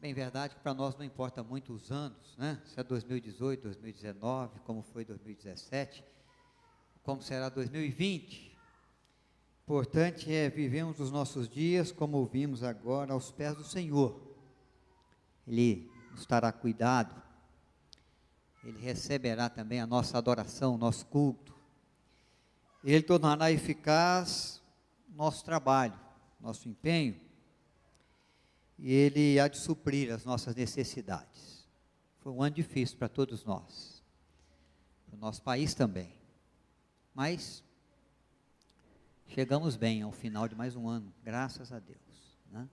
Bem, verdade que para nós não importa muito os anos, né? Se é 2018, 2019, como foi 2017, como será 2020. Importante é vivermos os nossos dias, como ouvimos agora, aos pés do Senhor. Ele nos dará cuidado, Ele receberá também a nossa adoração, o nosso culto. Ele tornará eficaz nosso trabalho, nosso empenho, e Ele há de suprir as nossas necessidades. Foi um ano difícil para todos nós, para o nosso país também, mas chegamos bem ao final de mais um ano, graças a Deus, né?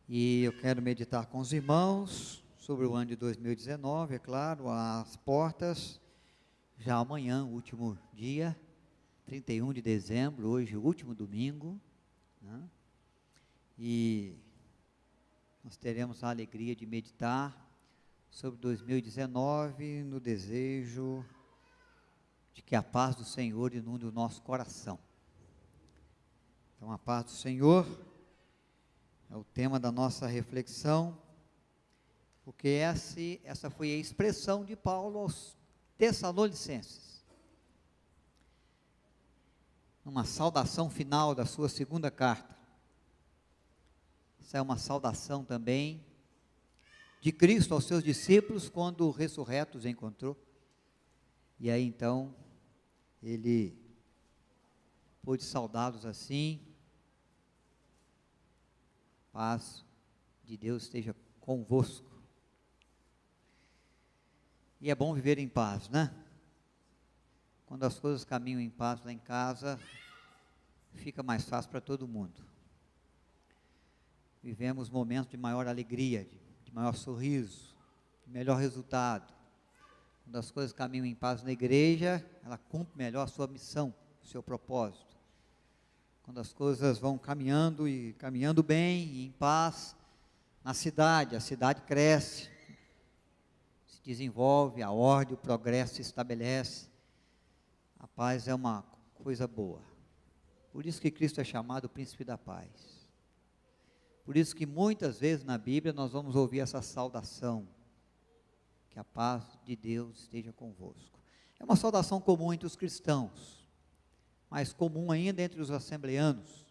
E eu quero meditar com os irmãos sobre o ano de 2019, é claro, as portas, já amanhã, último dia, 31 de dezembro, hoje o último domingo, né? E nós teremos a alegria de meditar sobre 2019, no desejo de que a paz do Senhor inunde o nosso coração. Então, a paz do Senhor é o tema da nossa reflexão, porque essa foi a expressão de Paulo aos Tessalonicenses, numa saudação final da sua segunda carta. Essa é uma saudação também de Cristo aos seus discípulos, quando o ressurreto os encontrou, e aí então, ele pôde saudá-los assim: paz de Deus esteja convosco. E é bom viver em paz, né? Quando as coisas caminham em paz lá em casa, fica mais fácil para todo mundo. Vivemos momentos de maior alegria, de maior sorriso, de melhor resultado. Quando as coisas caminham em paz na igreja, ela cumpre melhor a sua missão, o seu propósito. Quando as coisas vão caminhando e caminhando bem e em paz na cidade, a cidade cresce, se desenvolve, a ordem, o progresso se estabelece. A paz é uma coisa boa. Por isso que Cristo é chamado o príncipe da paz. Por isso que muitas vezes na Bíblia nós vamos ouvir essa saudação: que a paz de Deus esteja convosco. É uma saudação comum entre os cristãos, mas comum ainda entre os assembleanos,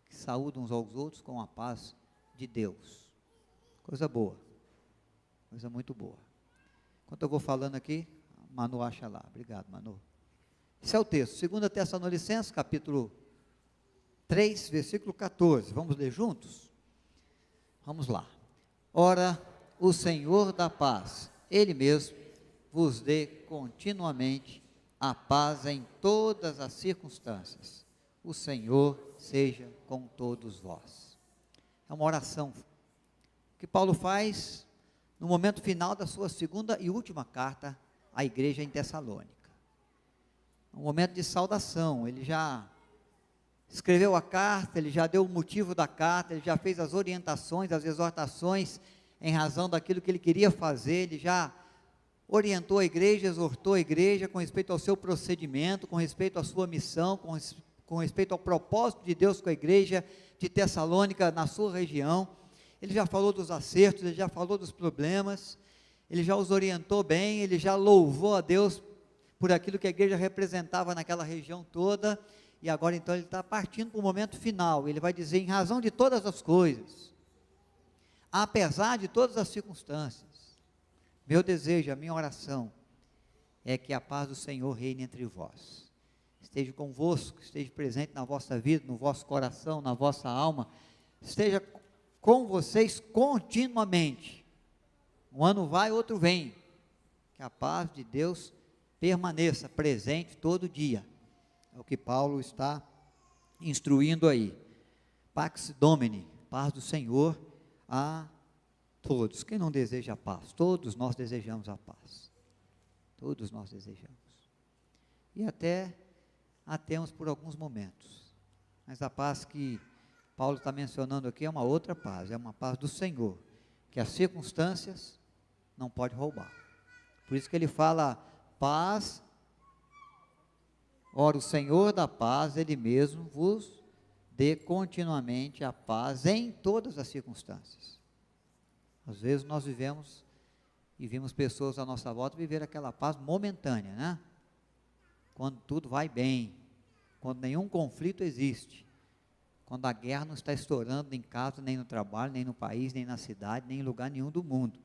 que saúdam uns aos outros com a paz de Deus. Coisa boa, coisa muito boa. Enquanto eu vou falando aqui, Manu acha lá. Obrigado, Manu. Esse é o texto, 2 Tessalonicenses, capítulo 3, versículo 14. Vamos ler juntos? Vamos lá. Ora, o Senhor da paz, Ele mesmo, vos dê continuamente a paz em todas as circunstâncias. O Senhor seja com todos vós. É uma oração que Paulo faz no momento final da sua segunda e última carta à igreja em Tessalônica. Um momento de saudação. Ele já escreveu a carta, ele já deu o motivo da carta, ele já fez as orientações, as exortações em razão daquilo que ele queria fazer, ele já orientou a igreja, exortou a igreja com respeito ao seu procedimento, com respeito à sua missão, com respeito ao propósito de Deus com a igreja de Tessalônica na sua região. Ele já falou dos acertos, ele já falou dos problemas, ele já os orientou bem, ele já louvou a Deus por aquilo que a igreja representava naquela região toda. E agora então ele está partindo para o momento final. Ele vai dizer: em razão de todas as coisas, apesar de todas as circunstâncias, meu desejo, a minha oração é que a paz do Senhor reine entre vós, esteja convosco, esteja presente na vossa vida, no vosso coração, na vossa alma, esteja com vocês continuamente. Um ano vai, outro vem. Que a paz de Deus permaneça presente todo dia. É o que Paulo está instruindo aí. Pax Domini, paz do Senhor a todos. Quem não deseja a paz? Todos nós desejamos a paz. Todos nós desejamos. E até a temos por alguns momentos. Mas a paz que Paulo está mencionando aqui é uma outra paz, é uma paz do Senhor, que as circunstâncias não podem roubar. Por isso que ele fala paz. Ora, o Senhor da paz, Ele mesmo vos dê continuamente a paz em todas as circunstâncias. Às vezes nós vivemos e vimos pessoas à nossa volta viver aquela paz momentânea, né? Quando tudo vai bem, quando nenhum conflito existe, quando a guerra não está estourando em casa, nem no trabalho, nem no país, nem na cidade, nem em lugar nenhum do mundo.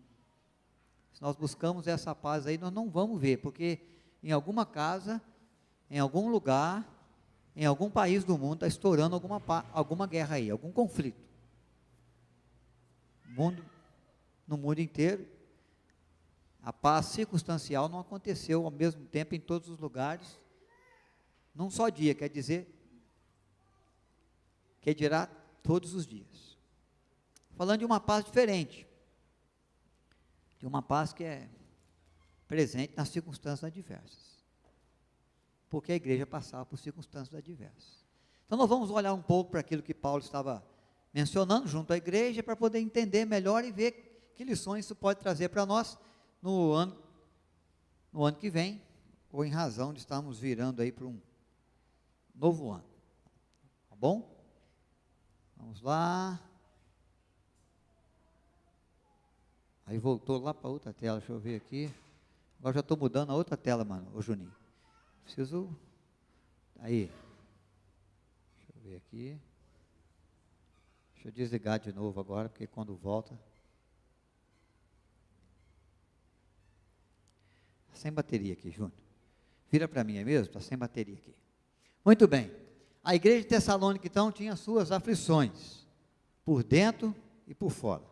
Se nós buscamos essa paz aí, nós não vamos ver, porque em alguma casa, em algum lugar, em algum país do mundo, está estourando alguma guerra aí, algum conflito. No mundo inteiro, a paz circunstancial não aconteceu ao mesmo tempo em todos os lugares, num só dia, quer dizer, que dirá todos os dias. Falando de uma paz diferente, de uma paz que é presente nas circunstâncias adversas, porque a igreja passava por circunstâncias adversas. Então nós vamos olhar um pouco para aquilo que Paulo estava mencionando junto à igreja, para poder entender melhor e ver que lições isso pode trazer para nós no ano que vem, ou em razão de estarmos virando aí para um novo ano. Tá bom? Vamos lá. Aí voltou lá para outra tela, deixa eu ver aqui. Agora já estou mudando a outra tela, mano, ô Juninho. Preciso. Aí. Deixa eu ver aqui. Deixa eu desligar de novo agora, porque quando volta. Sem bateria aqui, Júnior. Vira para mim, é mesmo? Está sem bateria aqui. Muito bem. A igreja de Tessalônica, então, tinha suas aflições, por dentro e por fora.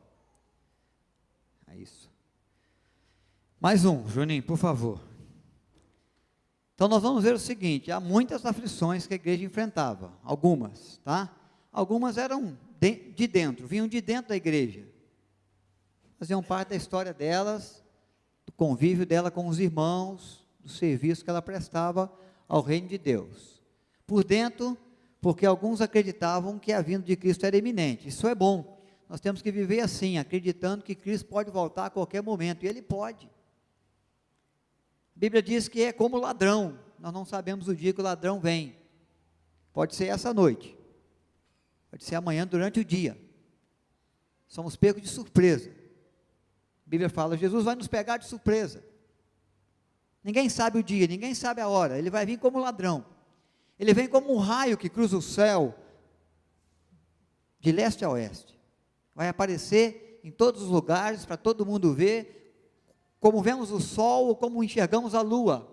É isso. Mais um, Juninho, por favor. Então, nós vamos ver o seguinte, há muitas aflições que a igreja enfrentava, algumas, tá? Algumas eram de dentro, vinham de dentro da igreja, faziam parte da história delas, do convívio dela com os irmãos, do serviço que ela prestava ao reino de Deus. Por dentro, porque alguns acreditavam que a vinda de Cristo era iminente. Isso é bom. Nós temos que viver assim, acreditando que Cristo pode voltar a qualquer momento, e Ele pode. A Bíblia diz que é como ladrão, nós não sabemos o dia que o ladrão vem. Pode ser essa noite, pode ser amanhã durante o dia. Somos pegos de surpresa. A Bíblia fala, Jesus vai nos pegar de surpresa. Ninguém sabe o dia, ninguém sabe a hora, Ele vai vir como ladrão. Ele vem como um raio que cruza o céu, de leste a oeste. Vai aparecer em todos os lugares, para todo mundo ver, como vemos o sol ou como enxergamos a lua.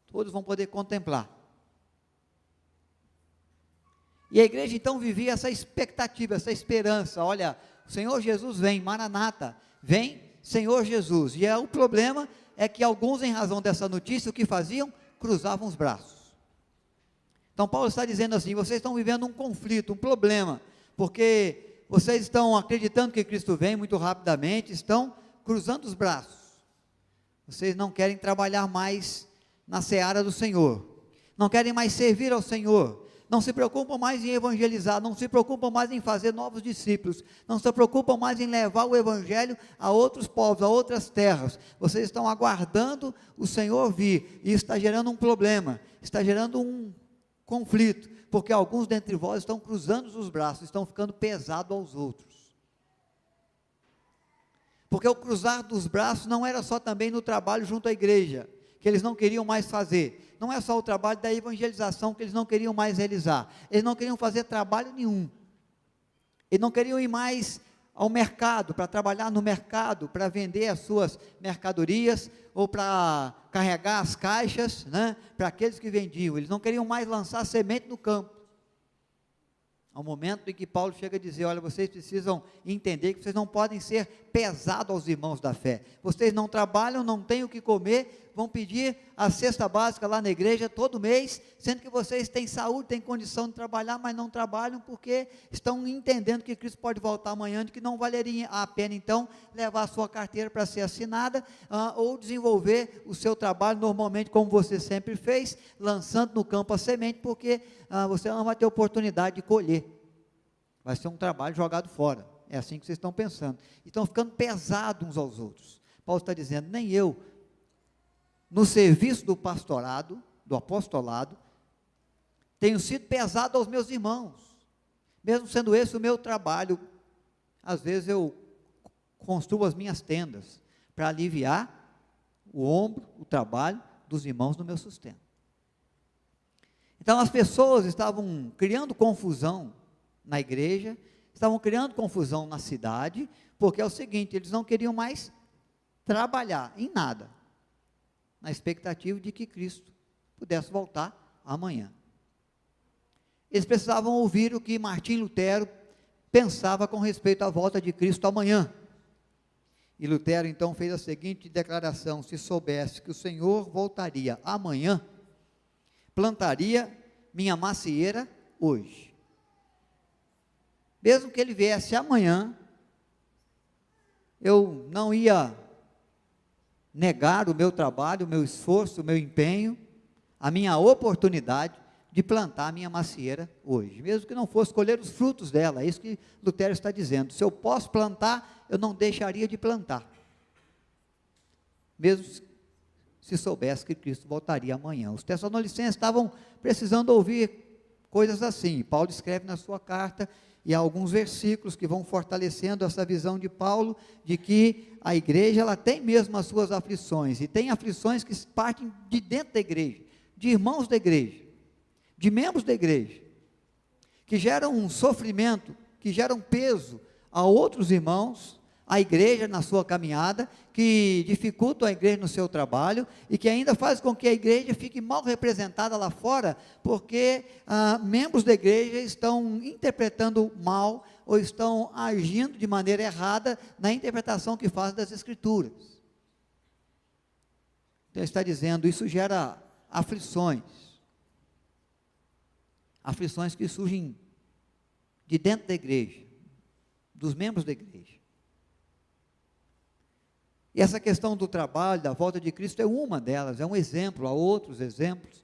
Todos vão poder contemplar. E a igreja então vivia essa expectativa, essa esperança. Olha, o Senhor Jesus vem, Maranata, vem Senhor Jesus. E o problema é que alguns, em razão dessa notícia, o que faziam? Cruzavam os braços. Então Paulo está dizendo assim, vocês estão vivendo um conflito, um problema, porque vocês estão acreditando que Cristo vem muito rapidamente, estão cruzando os braços. Vocês não querem trabalhar mais na seara do Senhor, não querem mais servir ao Senhor, não se preocupam mais em evangelizar, não se preocupam mais em fazer novos discípulos, não se preocupam mais em levar o evangelho a outros povos, a outras terras. Vocês estão aguardando o Senhor vir, e isso está gerando um problema, está gerando um conflito, porque alguns dentre vós estão cruzando os braços, estão ficando pesados aos outros. Porque o cruzar dos braços não era só também no trabalho junto à igreja, que eles não queriam mais fazer. Não é só o trabalho da evangelização que eles não queriam mais realizar. Eles não queriam fazer trabalho nenhum. Eles não queriam ir mais ao mercado, para trabalhar no mercado, para vender as suas mercadorias, ou para carregar as caixas, né, para aqueles que vendiam. Eles não queriam mais lançar semente no campo. Ao momento em que Paulo chega a dizer, olha, vocês precisam entender que vocês não podem ser pesados aos irmãos da fé. Vocês não trabalham, não têm o que comer, vão pedir a cesta básica lá na igreja todo mês, sendo que vocês têm saúde, têm condição de trabalhar, mas não trabalham porque estão entendendo que Cristo pode voltar amanhã, de que não valeria a pena então levar a sua carteira para ser assinada, ou desenvolver o seu trabalho normalmente como você sempre fez, lançando no campo a semente, porque você não vai ter oportunidade de colher. Vai ser um trabalho jogado fora. É assim que vocês estão pensando. E estão ficando pesados uns aos outros. Paulo está dizendo, nem eu, no serviço do pastorado, do apostolado, tenho sido pesado aos meus irmãos, mesmo sendo esse o meu trabalho às vezes eu construo as minhas tendas para aliviar o ombro, o trabalho dos irmãos no meu sustento. Então as pessoas estavam criando confusão na igreja, estavam criando confusão na cidade, porque é o seguinte, eles não queriam mais trabalhar em nada, na expectativa de que Cristo pudesse voltar amanhã. Eles precisavam ouvir o que Martim Lutero pensava com respeito à volta de Cristo amanhã. E Lutero então fez a seguinte declaração: se soubesse que o Senhor voltaria amanhã, plantaria minha macieira hoje. Mesmo que ele viesse amanhã, eu não ia negar o meu trabalho, o meu esforço, o meu empenho, a minha oportunidade de plantar a minha macieira hoje, mesmo que não fosse colher os frutos dela. É isso que Lutero está dizendo. Se eu posso plantar, eu não deixaria de plantar, mesmo se soubesse que Cristo voltaria amanhã. Os Tessalonicenses estavam precisando ouvir coisas assim. Paulo escreve na sua carta, e há alguns versículos que vão fortalecendo essa visão de Paulo, de que a igreja, ela tem mesmo as suas aflições, e tem aflições que partem de dentro da igreja, de irmãos da igreja, de membros da igreja, que geram um sofrimento, que geram peso a outros irmãos, a igreja na sua caminhada, que dificultam a igreja no seu trabalho, e que ainda faz com que a igreja fique mal representada lá fora, porque membros da igreja estão interpretando mal, ou estão agindo de maneira errada na interpretação que faz das Escrituras. Então ele está dizendo, isso gera aflições que surgem de dentro da igreja, dos membros da igreja. E essa questão do trabalho, da volta de Cristo, é uma delas, é um exemplo, há outros exemplos,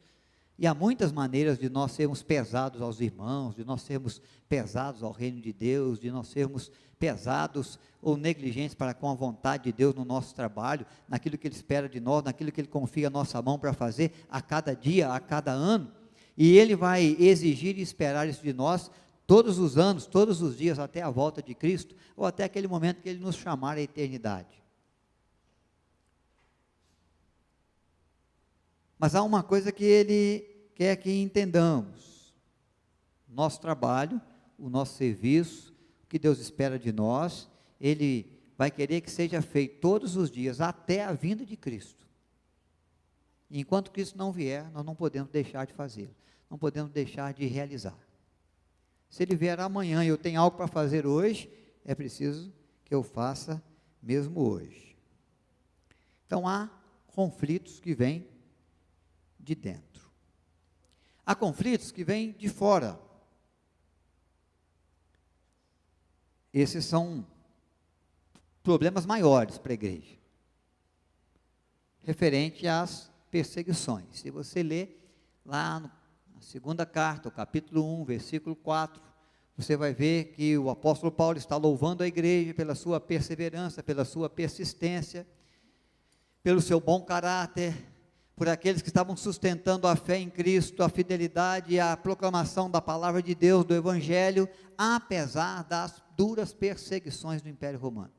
e há muitas maneiras de nós sermos pesados aos irmãos, de nós sermos pesados ao reino de Deus, de nós sermos pesados ou negligentes para com a vontade de Deus no nosso trabalho, naquilo que Ele espera de nós, naquilo que Ele confia a nossa mão para fazer a cada dia, a cada ano, e Ele vai exigir e esperar isso de nós todos os anos, todos os dias, até a volta de Cristo, ou até aquele momento que Ele nos chamar à eternidade. Mas há uma coisa que Ele quer que entendamos: nosso trabalho, o nosso serviço, o que Deus espera de nós, Ele vai querer que seja feito todos os dias, até a vinda de Cristo. E enquanto Cristo não vier, nós não podemos deixar de fazê-lo, não podemos deixar de realizar. Se Ele vier amanhã e eu tenho algo para fazer hoje, é preciso que eu faça mesmo hoje. Então há conflitos que vêm de dentro. Há conflitos que vêm de fora. Esses são problemas maiores para a igreja, referente às perseguições. Se você ler lá na segunda carta, o capítulo 1, versículo 4, você vai ver que o apóstolo Paulo está louvando a igreja pela sua perseverança, pela sua persistência, pelo seu bom caráter, por aqueles que estavam sustentando a fé em Cristo, a fidelidade e a proclamação da palavra de Deus, do Evangelho, apesar das duras perseguições do Império Romano.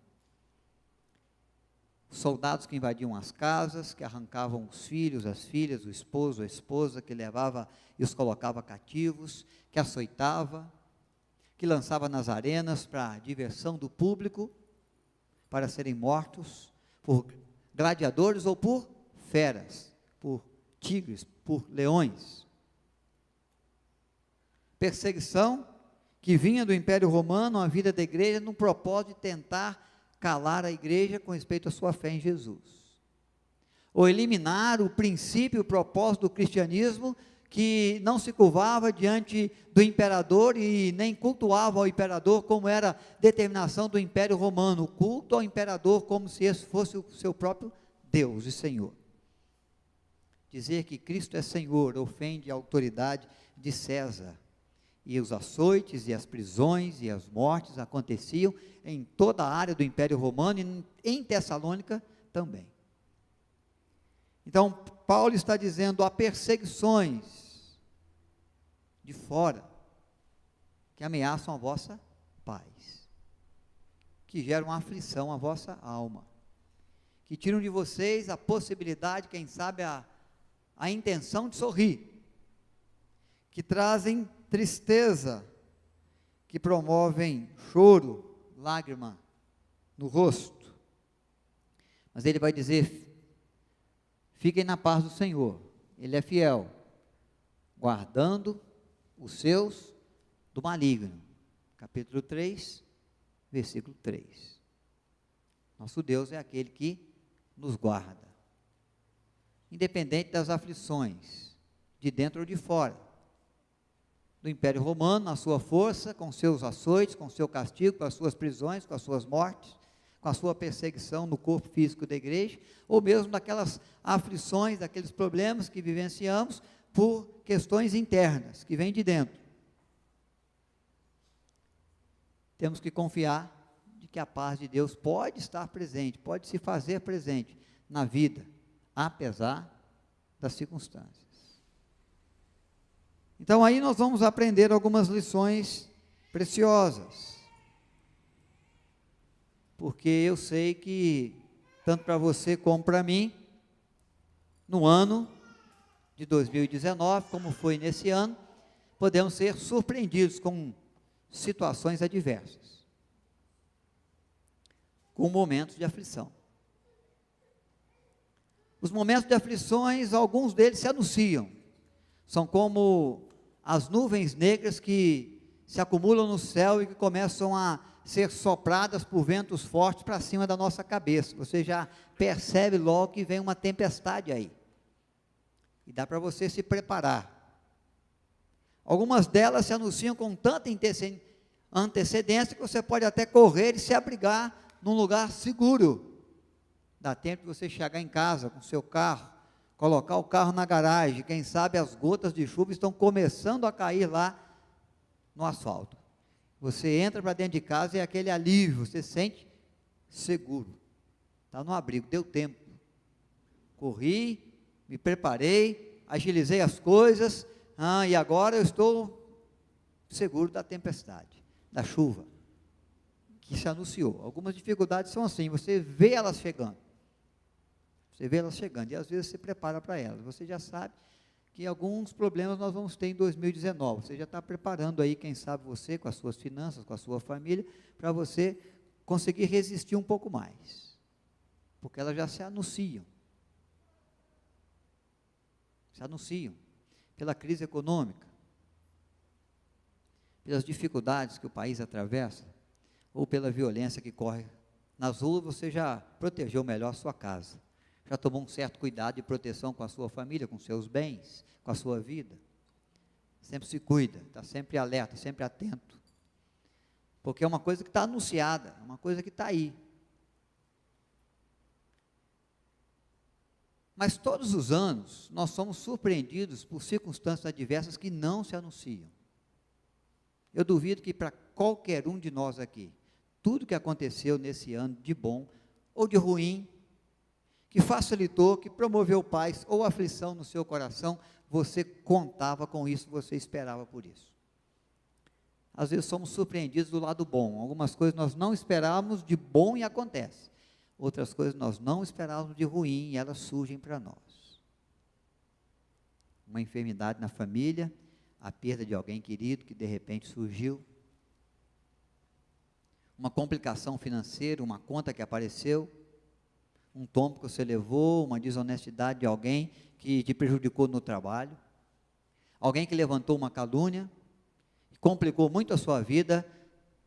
Soldados que invadiam as casas, que arrancavam os filhos, as filhas, o esposo, a esposa, que levava e os colocava cativos, que açoitava, que lançava nas arenas para diversão do público, para serem mortos por gladiadores ou por feras, por tigres, por leões. Perseguição que vinha do Império Romano à vida da igreja, no propósito de tentar calar a igreja com respeito à sua fé em Jesus, ou eliminar o princípio, o propósito do cristianismo, que não se curvava diante do imperador e nem cultuava ao imperador, como era determinação do Império Romano, o culto ao imperador como se esse fosse o seu próprio Deus e Senhor. Dizer que Cristo é Senhor ofende a autoridade de César, e os açoites e as prisões e as mortes aconteciam em toda a área do Império Romano e em Tessalônica também. Então, Paulo está dizendo, há perseguições de fora que ameaçam a vossa paz, que geram aflição à vossa alma, que tiram de vocês a possibilidade, quem sabe, a intenção de sorrir, que trazem tristeza, que promovem choro, lágrima no rosto. Mas ele vai dizer: fiquem na paz do Senhor, Ele é fiel, guardando os seus do maligno. Capítulo 3, versículo 3. Nosso Deus é aquele que nos guarda, independente das aflições, de dentro ou de fora, do Império Romano, na sua força, com seus açoites, com seu castigo, com as suas prisões, com as suas mortes, com a sua perseguição no corpo físico da igreja, ou mesmo daquelas aflições, daqueles problemas que vivenciamos por questões internas, que vêm de dentro. Temos que confiar de que a paz de Deus pode estar presente, pode se fazer presente na vida, apesar das circunstâncias. Então aí nós vamos aprender algumas lições preciosas, porque eu sei que, tanto para você como para mim, no ano de 2019, como foi nesse ano, podemos ser surpreendidos com situações adversas, com momentos de aflição. Os momentos de aflições, alguns deles se anunciam, são como as nuvens negras que se acumulam no céu e que começam a ser sopradas por ventos fortes para cima da nossa cabeça. Você já percebe logo que vem uma tempestade aí, e dá para você se preparar. Algumas delas se anunciam com tanta antecedência que você pode até correr e se abrigar num lugar seguro. Dá tempo de você chegar em casa com o seu carro, colocar o carro na garagem, quem sabe as gotas de chuva estão começando a cair lá no asfalto. Você entra para dentro de casa e é aquele alívio, você se sente seguro, está no abrigo, deu tempo. Corri, me preparei, agilizei as coisas, e agora eu estou seguro da tempestade, da chuva, que se anunciou. Algumas dificuldades são assim, você vê elas chegando. Você vê elas chegando e às vezes se prepara para elas. Você já sabe que alguns problemas nós vamos ter em 2019. Você já está preparando aí, quem sabe você, com as suas finanças, com a sua família, para você conseguir resistir um pouco mais. Porque elas já se anunciam. Se anunciam pela crise econômica, pelas dificuldades que o país atravessa, ou pela violência que corre nas ruas. Você já protegeu melhor a sua casa. Já tomou um certo cuidado de proteção com a sua família, com seus bens, com a sua vida. Sempre se cuida, está sempre alerta, sempre atento. Porque é uma coisa que está anunciada, é uma coisa que está aí. Mas todos os anos, nós somos surpreendidos por circunstâncias adversas que não se anunciam. Eu duvido que para qualquer um de nós aqui, tudo que aconteceu nesse ano de bom ou de ruim, que facilitou, que promoveu paz ou aflição no seu coração, você contava com isso, você esperava por isso. Às vezes somos surpreendidos do lado bom, algumas coisas nós não esperávamos de bom e acontece, outras coisas nós não esperávamos de ruim e elas surgem para nós. Uma enfermidade na família, a perda de alguém querido que de repente surgiu, uma complicação financeira, uma conta que apareceu, um tombo que você levou, uma desonestidade de alguém que te prejudicou no trabalho, alguém que levantou uma calúnia, que complicou muito a sua vida,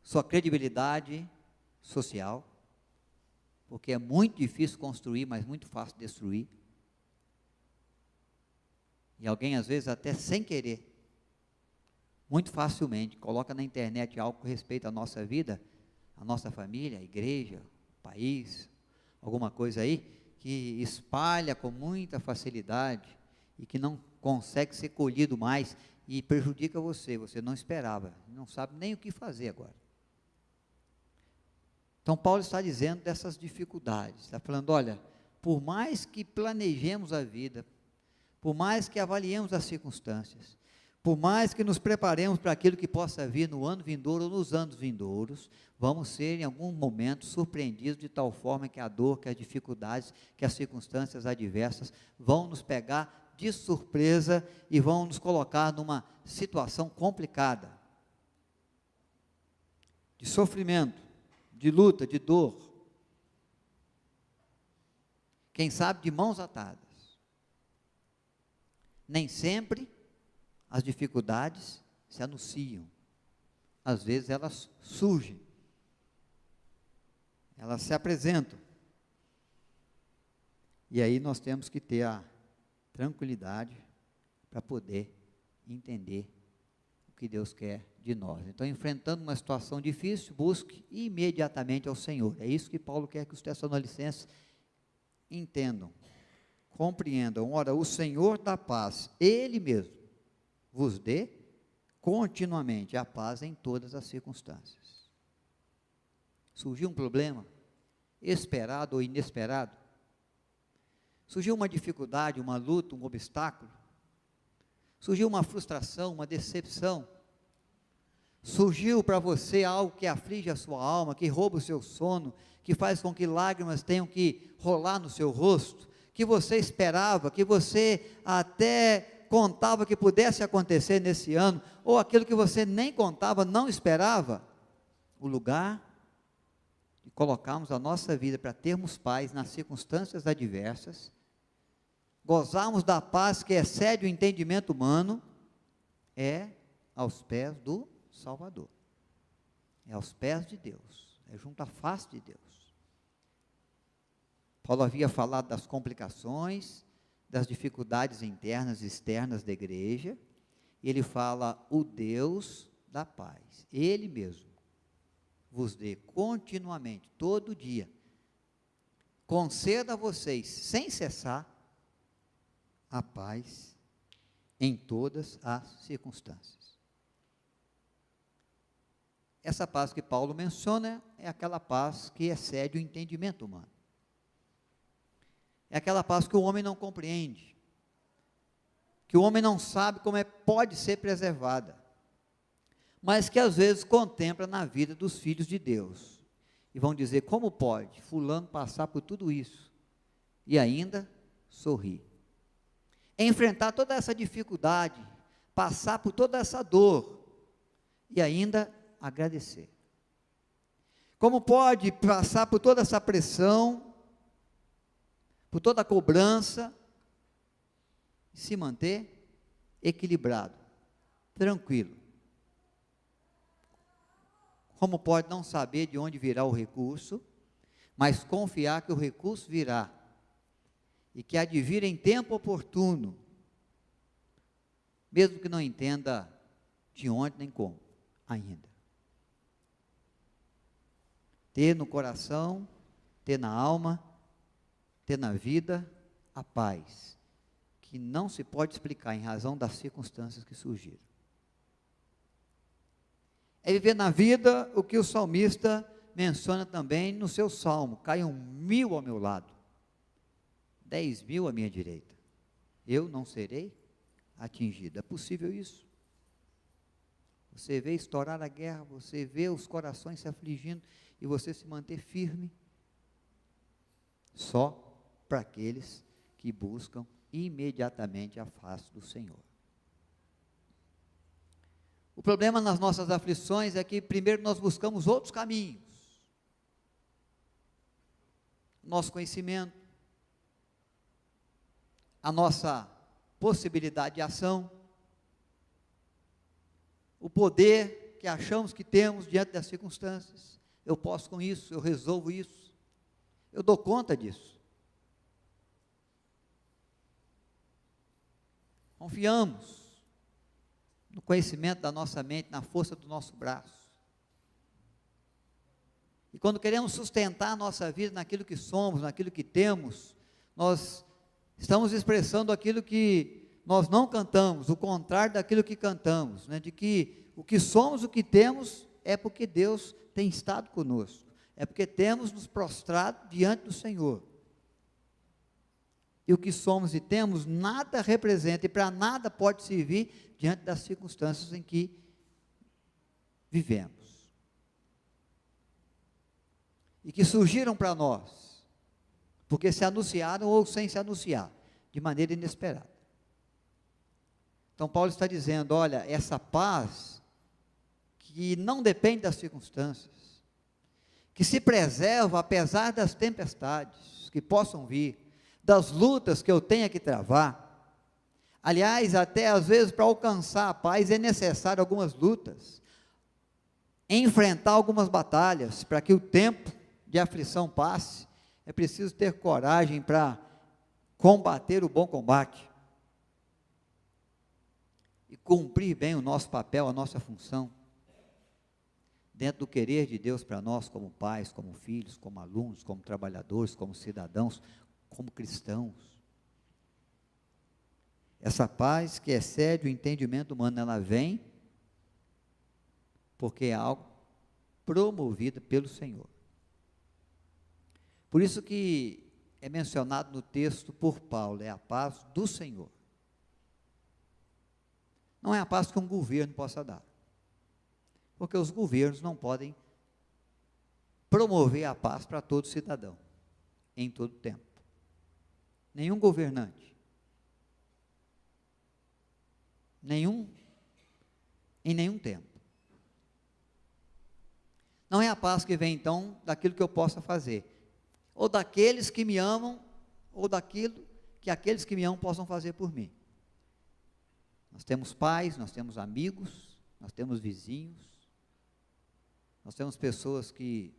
sua credibilidade social, porque é muito difícil construir, mas muito fácil destruir. E alguém, às vezes, até sem querer, muito facilmente, coloca na internet algo com respeito à nossa vida, à nossa família, à igreja, ao país, alguma coisa aí, que espalha com muita facilidade e que não consegue ser colhido mais e prejudica você não esperava, não sabe nem o que fazer agora. Então Paulo está dizendo dessas dificuldades, está falando, olha, por mais que planejemos a vida, por mais que avaliemos as circunstâncias, por mais que nos preparemos para aquilo que possa vir no ano vindouro ou nos anos vindouros, vamos ser em algum momento surpreendidos de tal forma que a dor, que as dificuldades, que as circunstâncias adversas vão nos pegar de surpresa e vão nos colocar numa situação complicada, de sofrimento, de luta, de dor, quem sabe de mãos atadas. Nem sempre as dificuldades se anunciam, às vezes elas surgem, elas se apresentam, e aí nós temos que ter a tranquilidade para poder entender o que Deus quer de nós. Então, enfrentando uma situação difícil, busque imediatamente ao Senhor. É isso que Paulo quer que os Tessalonicenses entendam, compreendam. Ora, o Senhor da paz, Ele mesmo, vos dê continuamente a paz em todas as circunstâncias. Surgiu um problema, esperado ou inesperado? Surgiu uma dificuldade, uma luta, um obstáculo? Surgiu uma frustração, uma decepção? Surgiu para você algo que aflige a sua alma, que rouba o seu sono, que faz com que lágrimas tenham que rolar no seu rosto, que você esperava, que você até contava que pudesse acontecer nesse ano, ou aquilo que você nem contava, não esperava? O lugar de colocarmos a nossa vida para termos paz nas circunstâncias adversas, gozarmos da paz que excede o entendimento humano, é aos pés do Salvador, é aos pés de Deus, é junto à face de Deus. Paulo havia falado das complicações, das dificuldades internas e externas da igreja, e ele fala: o Deus da paz, Ele mesmo, vos dê continuamente, todo dia, conceda a vocês, sem cessar, a paz em todas as circunstâncias. Essa paz que Paulo menciona é aquela paz que excede o entendimento humano. É aquela paz que o homem não compreende, que o homem não sabe como pode ser preservada, mas que às vezes contempla na vida dos filhos de Deus, e vão dizer: como pode fulano passar por tudo isso, e ainda sorrir, enfrentar toda essa dificuldade, passar por toda essa dor, e ainda agradecer? Como pode passar por toda essa pressão, por toda a cobrança, e se manter equilibrado, tranquilo? Como pode não saber de onde virá o recurso, mas confiar que o recurso virá, e que há de vir em tempo oportuno, mesmo que não entenda de onde nem como ainda? Ter no coração, ter na alma, ter na vida a paz, que não se pode explicar em razão das circunstâncias que surgiram. É viver na vida o que o salmista menciona também no seu salmo: caiam 1000 ao meu lado, 10.000 à minha direita, eu não serei atingido. É possível isso? Você vê estourar a guerra, você vê os corações se afligindo, e você se manter firme? Só para aqueles que buscam imediatamente a face do Senhor. O problema nas nossas aflições é que primeiro nós buscamos outros caminhos, nosso conhecimento, a nossa possibilidade de ação, o poder que achamos que temos diante das circunstâncias. Eu posso com isso, eu resolvo isso, eu dou conta disso. Confiamos no conhecimento da nossa mente, na força do nosso braço. E quando queremos sustentar a nossa vida naquilo que somos, naquilo que temos, nós estamos expressando aquilo que nós não cantamos, o contrário daquilo que cantamos, né? De que o que somos, o que temos, é porque Deus tem estado conosco, é porque temos nos prostrado diante do Senhor. E o que somos e temos, nada representa e para nada pode servir diante das circunstâncias em que vivemos. E que surgiram para nós, porque se anunciaram ou sem se anunciar, de maneira inesperada. Então Paulo está dizendo, olha, essa paz que não depende das circunstâncias, que se preserva apesar das tempestades que possam vir, das lutas que eu tenha que travar. Aliás, até às vezes para alcançar a paz é necessário algumas lutas, enfrentar algumas batalhas, para que o tempo de aflição passe, é preciso ter coragem para combater o bom combate, e cumprir bem o nosso papel, a nossa função, dentro do querer de Deus para nós, como pais, como filhos, como alunos, como trabalhadores, como cidadãos, como cristãos. Essa paz que excede o entendimento humano, ela vem porque é algo promovido pelo Senhor. Por isso que é mencionado no texto por Paulo, é a paz do Senhor. Não é a paz que um governo possa dar, porque os governos não podem promover a paz para todo cidadão, em todo tempo. Nenhum governante, em nenhum tempo. Não é a paz que vem então daquilo que eu possa fazer, ou daqueles que me amam, ou daquilo que aqueles que me amam possam fazer por mim. Nós temos pais, nós temos amigos, nós temos vizinhos, nós temos pessoas que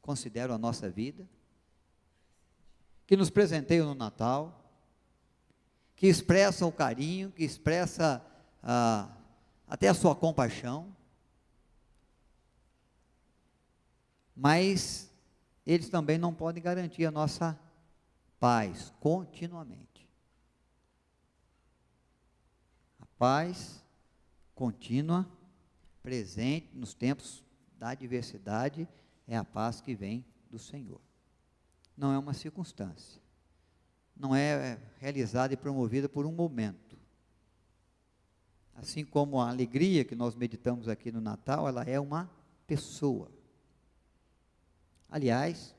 consideram a nossa vida, que nos presenteiam no Natal, que expressam o carinho, que expressam até a sua compaixão, mas eles também não podem garantir a nossa paz continuamente. A paz contínua, presente nos tempos da adversidade, é a paz que vem do Senhor. Não é uma circunstância, não é realizada e promovida por um momento. Assim como a alegria que nós meditamos aqui no Natal, ela é uma pessoa. Aliás,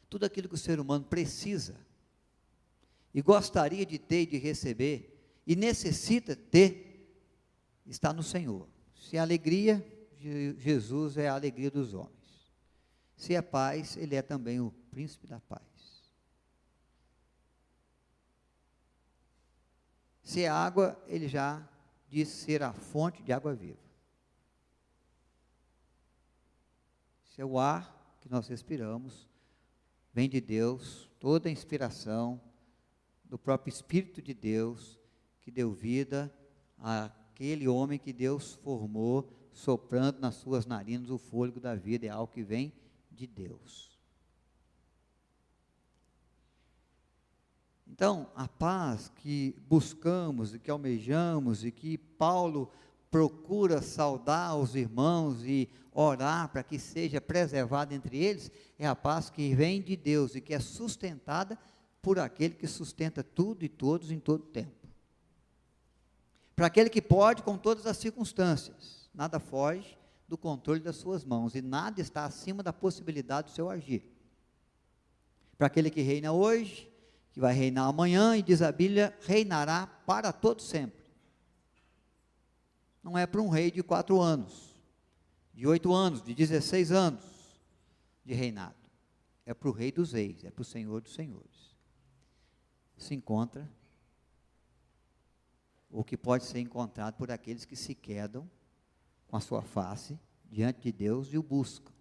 tudo aquilo que o ser humano precisa e gostaria de ter e de receber e necessita ter, está no Senhor. Se é alegria, Jesus é a alegria dos homens. Se é paz, ele é também o príncipe da paz. Se é água, ele já disse ser a fonte de água viva. Se é o ar que nós respiramos, vem de Deus, toda a inspiração do próprio Espírito de Deus, que deu vida àquele homem que Deus formou, soprando nas suas narinas o fôlego da vida, é algo que vem de Deus. Então, a paz que buscamos e que almejamos e que Paulo procura saudar os irmãos e orar para que seja preservada entre eles, é a paz que vem de Deus e que é sustentada por aquele que sustenta tudo e todos em todo tempo. Para aquele que pode com todas as circunstâncias, nada foge do controle das suas mãos e nada está acima da possibilidade do seu agir. Para aquele que reina hoje, que vai reinar amanhã, e diz a Bíblia, reinará para todo sempre. Não é para um rei de 4 anos, de 8 anos, de 16 anos de reinado. É para o Rei dos Reis, é para o Senhor dos Senhores. Se encontra o que pode ser encontrado por aqueles que se quedam com a sua face diante de Deus e o buscam.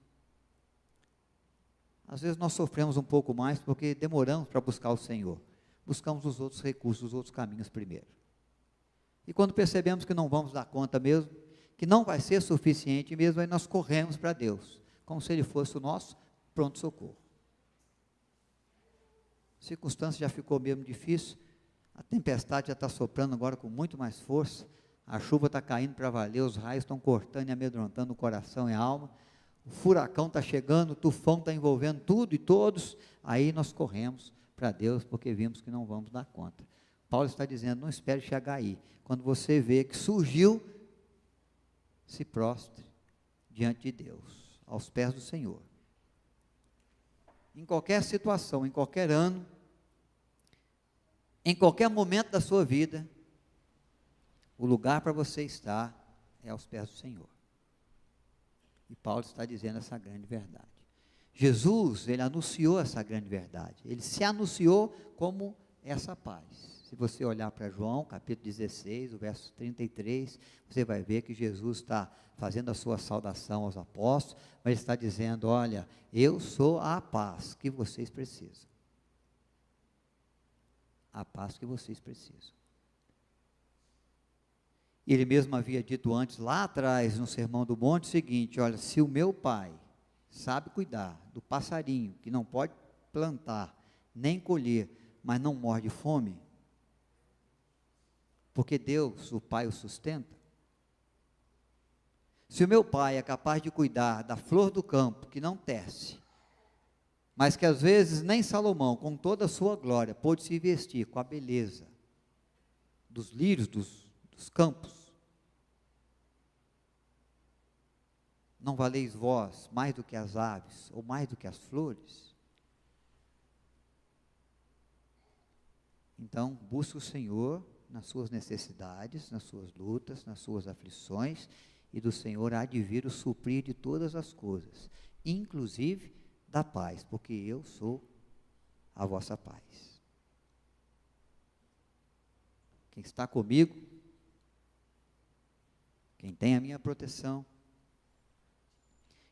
Às vezes nós sofremos um pouco mais porque demoramos para buscar o Senhor. Buscamos os outros recursos, os outros caminhos primeiro. E quando percebemos que não vamos dar conta mesmo, que não vai ser suficiente mesmo, aí nós corremos para Deus, como se Ele fosse o nosso pronto-socorro. A circunstância já ficou mesmo difícil, a tempestade já está soprando agora com muito mais força, a chuva está caindo para valer, os raios estão cortando e amedrontando o coração e a alma, o furacão está chegando, o tufão está envolvendo tudo e todos, aí nós corremos para Deus, porque vimos que não vamos dar conta. Paulo está dizendo, não espere chegar aí. Quando você vê que surgiu, se prostre diante de Deus, aos pés do Senhor. Em qualquer situação, em qualquer ano, em qualquer momento da sua vida, o lugar para você estar é aos pés do Senhor. E Paulo está dizendo essa grande verdade. Jesus, ele anunciou essa grande verdade. Ele se anunciou como essa paz. Se você olhar para João, capítulo 16, o verso 33, você vai ver que Jesus está fazendo a sua saudação aos apóstolos, mas ele está dizendo, olha, eu sou a paz que vocês precisam. A paz que vocês precisam. Ele mesmo havia dito antes, lá atrás, no Sermão do Monte, o seguinte, olha, se o meu pai sabe cuidar do passarinho, que não pode plantar, nem colher, mas não morre de fome, porque Deus, o Pai, o sustenta. Se o meu pai é capaz de cuidar da flor do campo, que não tece, mas que às vezes nem Salomão, com toda a sua glória, pôde se vestir com a beleza dos lírios dos campos, não valeis vós mais do que as aves, ou mais do que as flores? Então, busque o Senhor nas suas necessidades, nas suas lutas, nas suas aflições, e do Senhor há de vir o suprir de todas as coisas, inclusive da paz, porque eu sou a vossa paz. Quem está comigo, quem tem a minha proteção,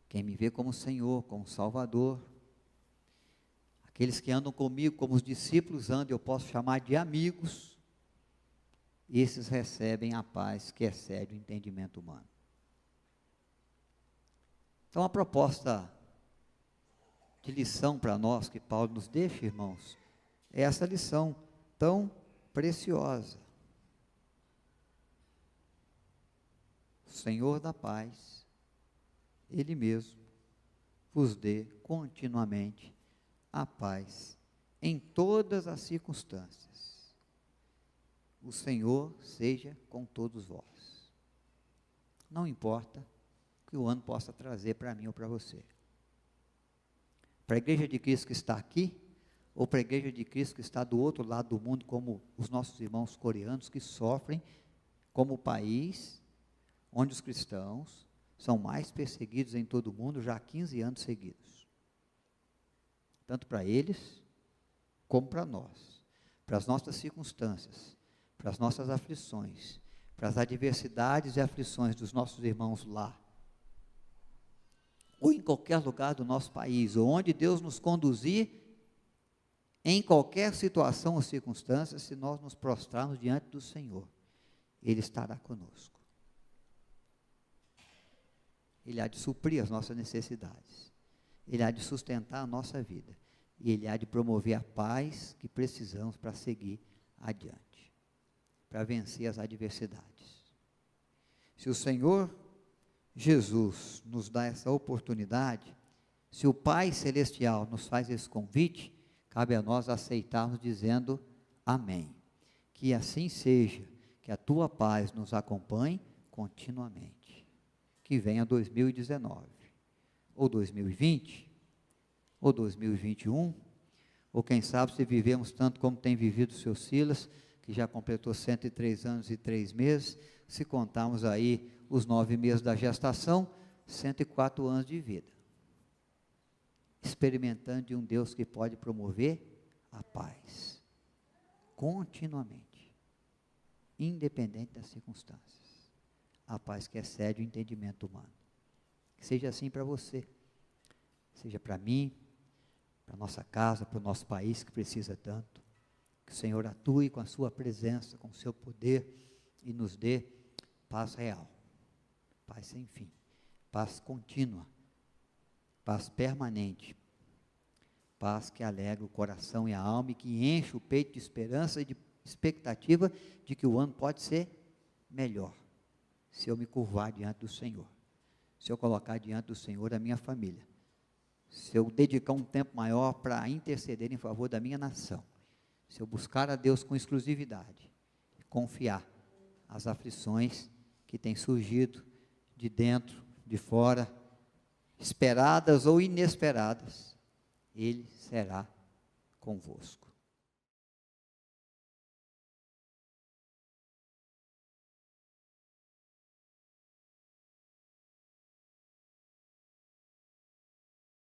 quem me vê como Senhor, como Salvador, aqueles que andam comigo como os discípulos andam, eu posso chamar de amigos, esses recebem a paz que excede o entendimento humano. Então a proposta de lição para nós que Paulo nos deixa, irmãos, é essa lição tão preciosa. O Senhor da paz, Ele mesmo vos dê continuamente a paz em todas as circunstâncias. O Senhor seja com todos vós. Não importa o que o ano possa trazer para mim ou para você. Para a igreja de Cristo que está aqui, ou para a igreja de Cristo que está do outro lado do mundo, como os nossos irmãos coreanos que sofrem, como o país onde os cristãos são mais perseguidos em todo o mundo já há 15 anos seguidos. Tanto para eles, como para nós. Para as nossas circunstâncias, para as nossas aflições, para as adversidades e aflições dos nossos irmãos lá, ou em qualquer lugar do nosso país, ou onde Deus nos conduzir, em qualquer situação ou circunstância, se nós nos prostrarmos diante do Senhor, Ele estará conosco. Ele há de suprir as nossas necessidades, Ele há de sustentar a nossa vida, e Ele há de promover a paz que precisamos para seguir adiante, para vencer as adversidades. Se o Senhor Jesus nos dá essa oportunidade, se o Pai Celestial nos faz esse convite, cabe a nós aceitarmos dizendo amém. Que assim seja, que a tua paz nos acompanhe continuamente. Que venha 2019, ou 2020, ou 2021, ou quem sabe se vivemos tanto como tem vivido o seu Silas, que já completou 103 anos e 3 meses, se contarmos aí os 9 meses da gestação, 104 anos de vida. Experimentando de um Deus que pode promover a paz, continuamente, independente das circunstâncias. A paz que excede o entendimento humano. Que seja assim para você, seja para mim, para a nossa casa, para o nosso país que precisa tanto. Que o Senhor atue com a sua presença, com o seu poder e nos dê paz real, paz sem fim, paz contínua, paz permanente, paz que alegra o coração e a alma e que enche o peito de esperança e de expectativa de que o ano pode ser melhor, se eu me curvar diante do Senhor, se eu colocar diante do Senhor a minha família, se eu dedicar um tempo maior para interceder em favor da minha nação, se eu buscar a Deus com exclusividade, confiar as aflições que têm surgido de dentro, de fora, esperadas ou inesperadas, Ele será convosco.